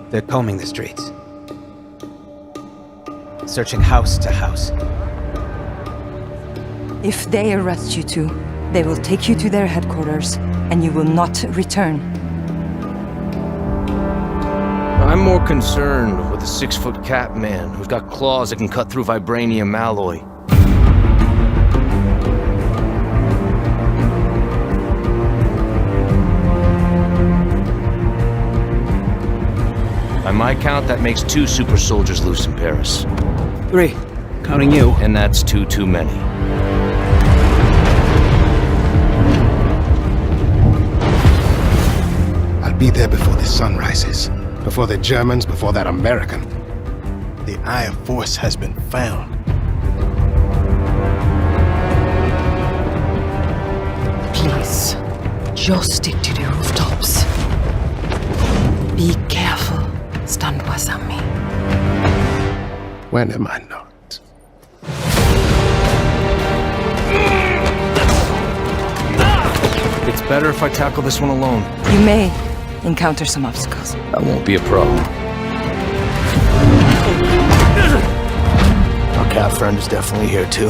They're combing the streets. Searching house to house. If they arrest you two, they will take you to their headquarters, and you will not return. I'm more concerned with the 6-foot cat man who's got claws that can cut through vibranium alloy. By my count, that makes 2 super soldiers loose in Paris. 3, counting you. And that's 2 too many. I'll be there before the sun rises. Before the Germans, before that American. The Iron Force has been found. Please, just stick to the rooftops. Be careful. Stand beside me. When am I not? It's better if I tackle this one alone. You may encounter some obstacles. That won't be a problem. Our cat friend is definitely here too.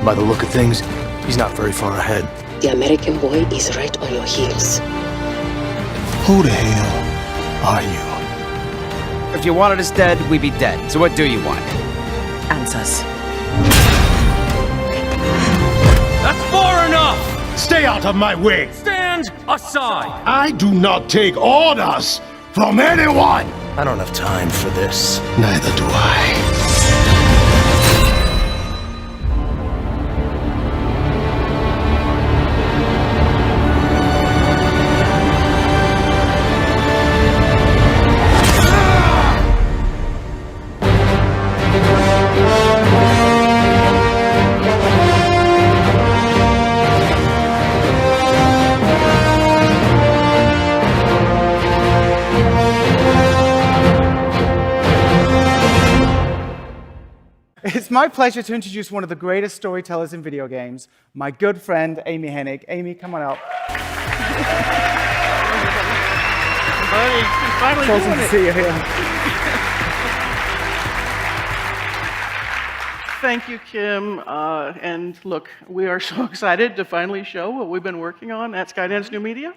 By the look of things, he's not very far ahead. The American boy is right on your heels. Who the hell are you? If you wanted us dead, we'd be dead. So what do you want? Answers. That's far enough! Stay out of my way! Stand aside! I do not take orders from anyone! I don't have time for this. Neither do I. It's my pleasure to introduce one of the greatest storytellers in video games, my good friend, Amy Hennig. Amy, come on up. Buddy, finally It's awesome doing to it. see you here. Thank you, Kim. And look, we are so excited to finally show what we've been working on at Skydance New Media.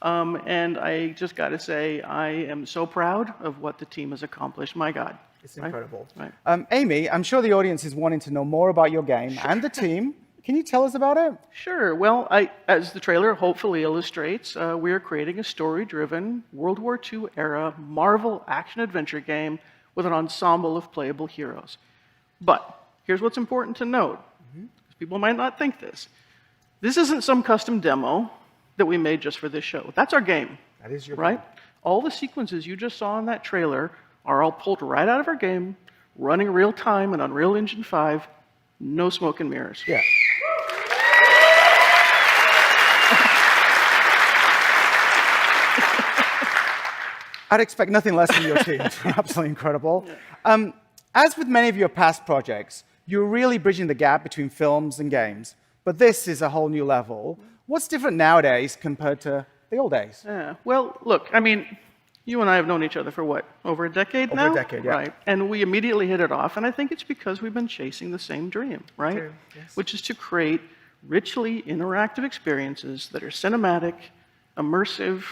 And I just got to say, I am so proud of what the team has accomplished. My God. It's incredible. Right. Amy, I'm sure the audience is wanting to know more about your game and the team. Can you tell us about it? Sure. Well, as the trailer hopefully illustrates, we are creating a story-driven World War II era Marvel action-adventure game with an ensemble of playable heroes. But here's what's important to note, because people might not think this. This isn't some custom demo that we made just for this show. That's our game. That is your right? All the sequences you just saw in that trailer are all pulled right out of our game, running real time in Unreal Engine 5, no smoke and mirrors. Yeah. I'd expect nothing less from your team. Absolutely incredible. As with many of your past projects, you're really bridging the gap between films and games. But this is a whole new level. What's different nowadays compared to the old days? Yeah. Well, look, I mean, you and I have known each other for what, over a decade now? Over a decade, yeah. Right. And we immediately hit it off, and I think it's because we've been chasing the same dream, right? True, yes. Which is to create richly interactive experiences that are cinematic, immersive,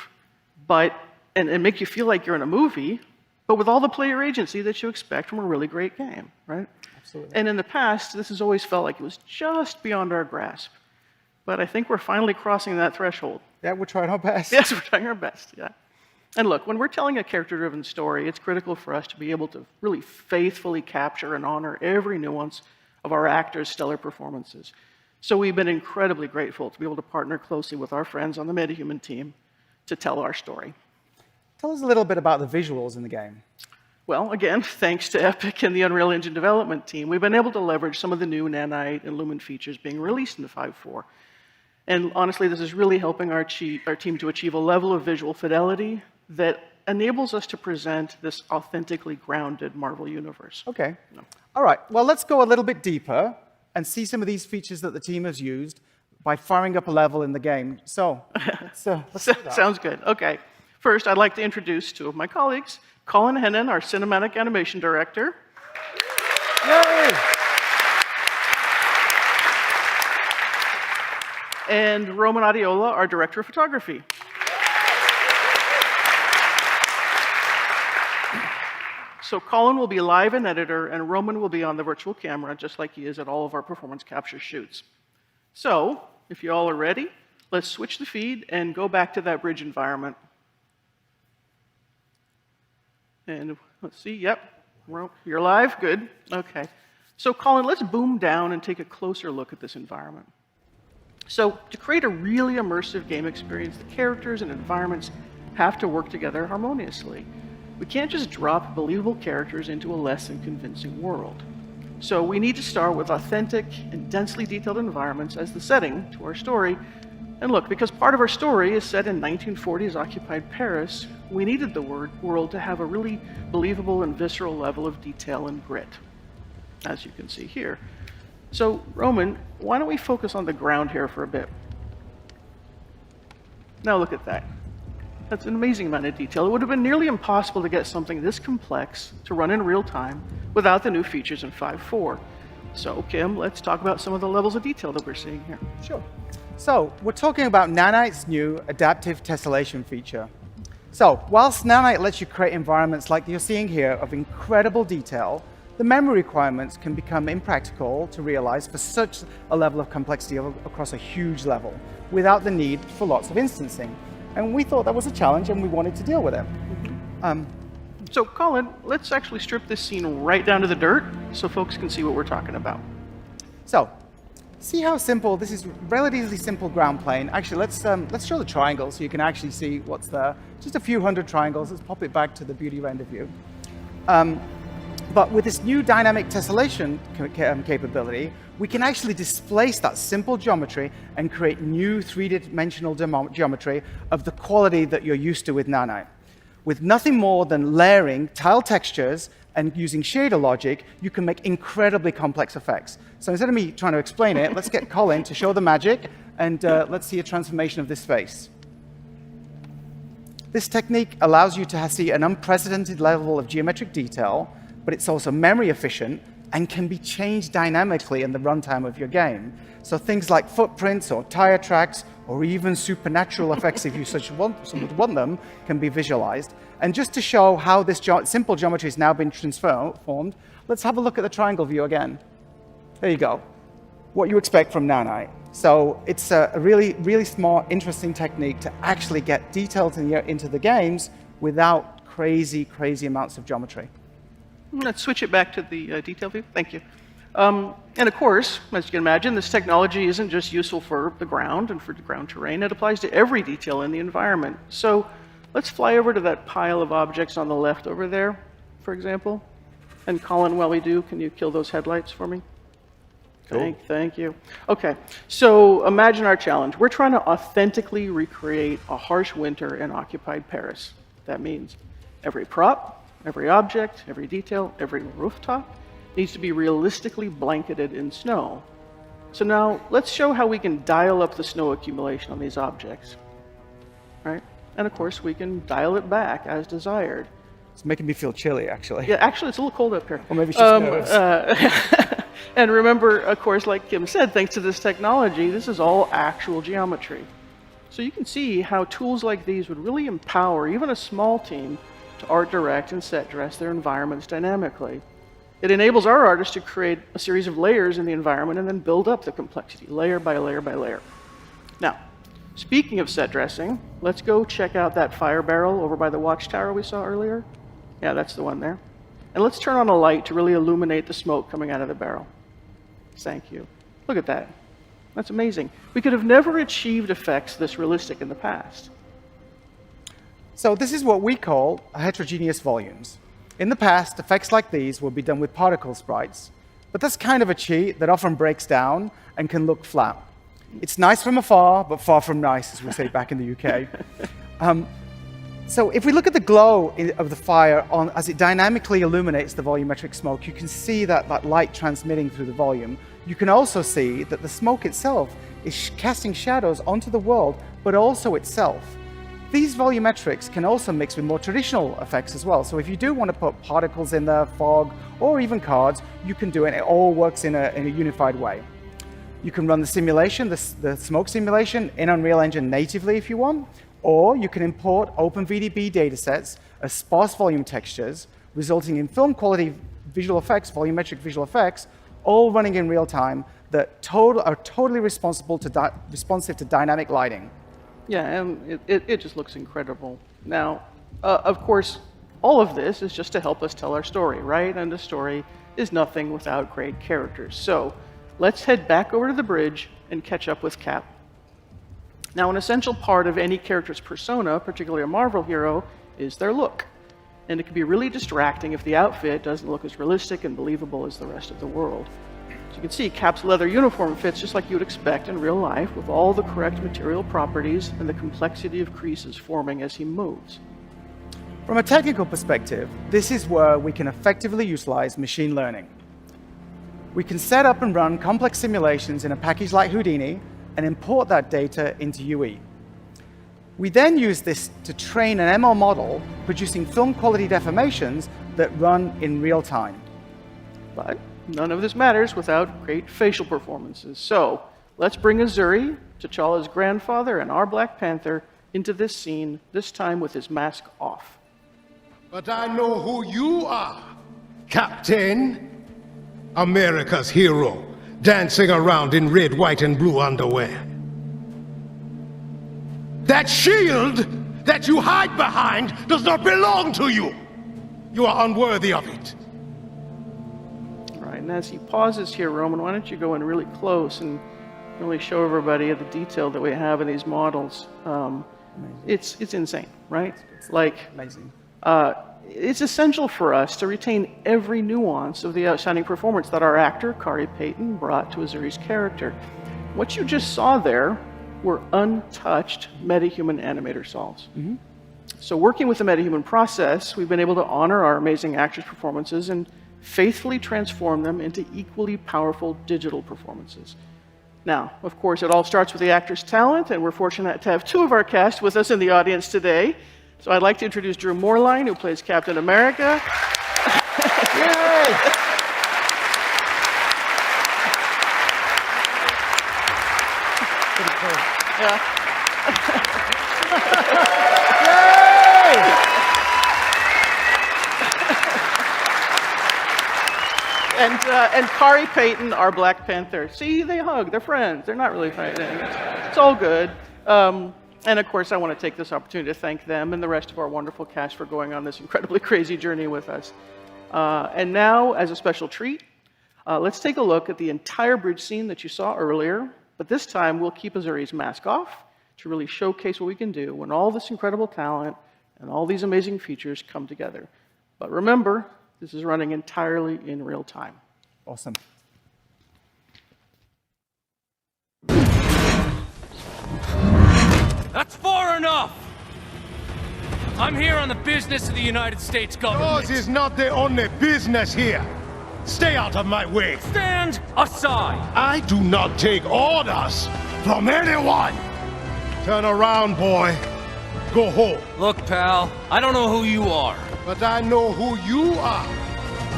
and make you feel like you're in a movie, but with all the player agency that you expect from a really great game, right? Absolutely. And in the past, this has always felt like it was just beyond our grasp. But I think we're finally crossing that threshold. Yeah, we're trying our best. Yes, we're trying our best, yeah. And look, when we're telling a character-driven story, it's critical for us to be able to really faithfully capture and honor every nuance of our actors' stellar performances. So we've been incredibly grateful to be able to partner closely with our friends on the MetaHuman team to tell our story. Tell us a little bit about the visuals in the game. Well, again, thanks to Epic and the Unreal Engine development team, we've been able to leverage some of the new Nanite and Lumen features being released in 5.4. And honestly, this is really helping our team to achieve a level of visual fidelity that enables us to present this authentically grounded Marvel universe. Okay. All right. Well, let's go a little bit deeper and see some of these features that the team has used by firing up a level in the game. So, let's do that. Sounds good. Okay. First, I'd like to introduce two of my colleagues, Colin Hennon, our cinematic animation director. Yay! And Roman Adiola, our director of photography. So Colin will be live and editor, and Roman will be on the virtual camera, just like he is at all of our performance capture shoots. So, if you all are ready, let's switch the feed and go back to that bridge environment. And let's see, yep, you're live, good, okay. So Colin, let's boom down and take a closer look at this environment. So to create a really immersive game experience, the characters and environments have to work together harmoniously. We can't just drop believable characters into a less than convincing world. So we need to start with authentic and densely detailed environments as the setting to our story. And look, because part of our story is set in 1940s occupied Paris, we needed the world to have a really believable and visceral level of detail and grit, as you can see here. So, Roman, why don't we focus on the ground here for a bit? Now look at that. That's an amazing amount of detail. It would have been nearly impossible to get something this complex to run in real time without the new features in 5.4. So, Kim, let's talk about some of the levels of detail that we're seeing here. Sure. So, we're talking about Nanite's new adaptive tessellation feature. So, whilst Nanite lets you create environments like you're seeing here of incredible detail, the memory requirements can become impractical to realize for such a level of complexity across a huge level, without the need for lots of instancing. And we thought that was a challenge, and we wanted to deal with it. So, Colin, let's actually strip this scene right down to the dirt so folks can see what we're talking about. So, see how simple this is? Relatively simple ground plane. Actually, let's show the triangle so you can actually see what's there. Just a few hundred triangles. Let's pop it back to the beauty render view. But with this new dynamic tessellation capability, we can actually displace that simple geometry and create new three-dimensional geometry of the quality that you're used to with Nanite. With nothing more than layering tile textures and using shader logic, you can make incredibly complex effects. So instead of me trying to explain it, let's get Colin to show the magic, and let's see a transformation of this face. This technique allows you to see an unprecedented level of geometric detail, but it's also memory efficient and can be changed dynamically in the runtime of your game. So things like footprints or tire tracks or even supernatural effects, if you would want them, can be visualized. And just to show how this simple geometry has now been transformed, let's have a look at the triangle view again. There you go. What you expect from Nanite. So it's a really, really smart, interesting technique to actually get details into the games without crazy, crazy amounts of geometry. Let's switch it back to the detail view. Thank you. And of course, as you can imagine, this technology isn't just useful for the ground and for the ground terrain. It applies to every detail in the environment. So let's fly over to that pile of objects on the left over there, for example. And Colin, while we do, can you kill those headlights for me? Cool. Thank you. Okay, so imagine our challenge. We're trying to authentically recreate a harsh winter in occupied Paris. That means every prop, every object, every detail, every rooftop needs to be realistically blanketed in snow. So now let's show how we can dial up the snow accumulation on these objects, right? And of course, we can dial it back as desired. It's making me feel chilly, actually. Yeah, actually, it's a little cold up here. Or maybe she's nervous. And remember, of course, like Kim said, thanks to this technology, this is all actual geometry. So you can see how tools like these would really empower even a small team to art direct and set dress their environments dynamically. It enables our artists to create a series of layers in the environment and then build up the complexity, layer by layer by layer. Now, speaking of set dressing, let's go check out that fire barrel over by the watchtower we saw earlier. Yeah, that's the one there. And let's turn on a light to really illuminate the smoke coming out of the barrel. Thank you. Look at that. That's amazing. We could have never achieved effects this realistic in the past. So this is what we call heterogeneous volumes. In the past, effects like these would be done with particle sprites, but that's kind of a cheat that often breaks down and can look flat. It's nice from afar, but far from nice, as we say back in the UK. So if we look at the glow of the fire as it dynamically illuminates the volumetric smoke, you can see that light transmitting through the volume. You can also see that the smoke itself is casting shadows onto the world, but also itself. These volumetrics can also mix with more traditional effects as well. So if you do want to put particles in there, fog, or even cards, you can do it. It all works in a unified way. You can run the simulation, the smoke simulation, in Unreal Engine natively if you want, or you can import OpenVDB datasets as sparse volume textures, resulting in film quality visual effects, volumetric visual effects, all running in real time that are totally responsive to dynamic lighting. Yeah, and it just looks incredible. Now, of course, all of this is just to help us tell our story, right? And the story is nothing without great characters. So let's head back over to the bridge and catch up with Cap. Now, an essential part of any character's persona, particularly a Marvel hero, is their look. And it can be really distracting if the outfit doesn't look as realistic and believable as the rest of the world. As you can see, Cap's leather uniform fits just like you would expect in real life, with all the correct material properties and the complexity of creases forming as he moves. From a technical perspective, this is where we can effectively utilize machine learning. We can set up and run complex simulations in a package like Houdini and import that data into UE. We then use this to train an ML model, producing film quality deformations that run in real time. But none of this matters without great facial performances. So let's bring Azuri, T'Challa's grandfather and our Black Panther, into this scene, this time with his mask off. But I know who you are, Captain. America's hero, dancing around in red, white, and blue underwear. That shield that you hide behind does not belong to you. You are unworthy of it. All right, and as he pauses here, Roman, why don't you go in really close and really show everybody the detail that we have in these models. It's insane, right? Like, Amazing. It's essential for us to retain every nuance of the outstanding performance that our actor, Kari Payton, brought to Azuri's character. What you just saw there were untouched metahuman animator solves. Mm-hmm. So working with the metahuman process, we've been able to honor our amazing actors' performances and faithfully transform them into equally powerful digital performances. Now, of course, it all starts with the actor's talent, and we're fortunate to have two of our cast with us in the audience today. So I'd like to introduce Drew Moorline, who plays Captain America. Yay! And Kari Payton, our Black Panther. See, they hug. They're friends. They're not really fighting. It's all good. And of course, I want to take this opportunity to thank them and the rest of our wonderful cast for going on this incredibly crazy journey with us. And now, as a special treat, let's take a look at the entire bridge scene that you saw earlier. But this time, we'll keep Azuri's mask off to really showcase what we can do when all this incredible talent and all these amazing features come together. But remember, this is running entirely in real time. Awesome. That's far enough! I'm here on the business of the United States government. Yours is not the only business here. Stay out of my way. Stand aside! I do not take orders from anyone. Turn around, boy. Go home. Look, pal, I don't know who you are. But I know who you are.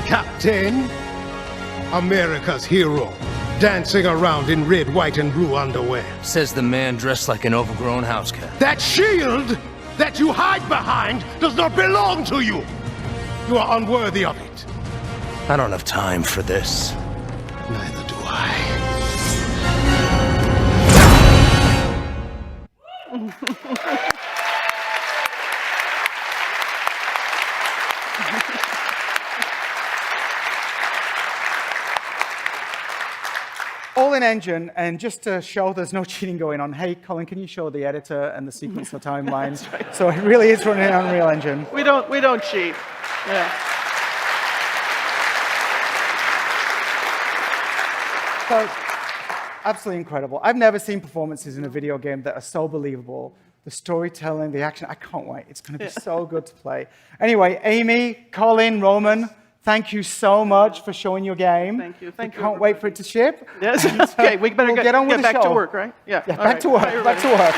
Captain. America's hero. Dancing around in red, white, and blue underwear. Says the man dressed like an overgrown house cat. That shield that you hide behind does not belong to you. You are unworthy of it. I don't have time for this. Neither do I. All in Engine, and just to show there's no cheating going on, hey, Colin, can you show the editor and the sequencer timelines? Right. So it really is running on Unreal Engine. We don't cheat. Yeah. So, absolutely incredible. I've never seen performances in a video game that are so believable. The storytelling, the action, I can't wait. It's going to be so good to play. Anyway, Amy, Colin, Roman, thank you so much for showing your game. Thank you. Thank you. Can't wait for it to ship. Yes. Okay, we better We'll get on with the back show. to work, right? Yeah. Yeah, All back to work. Bye, Back to work.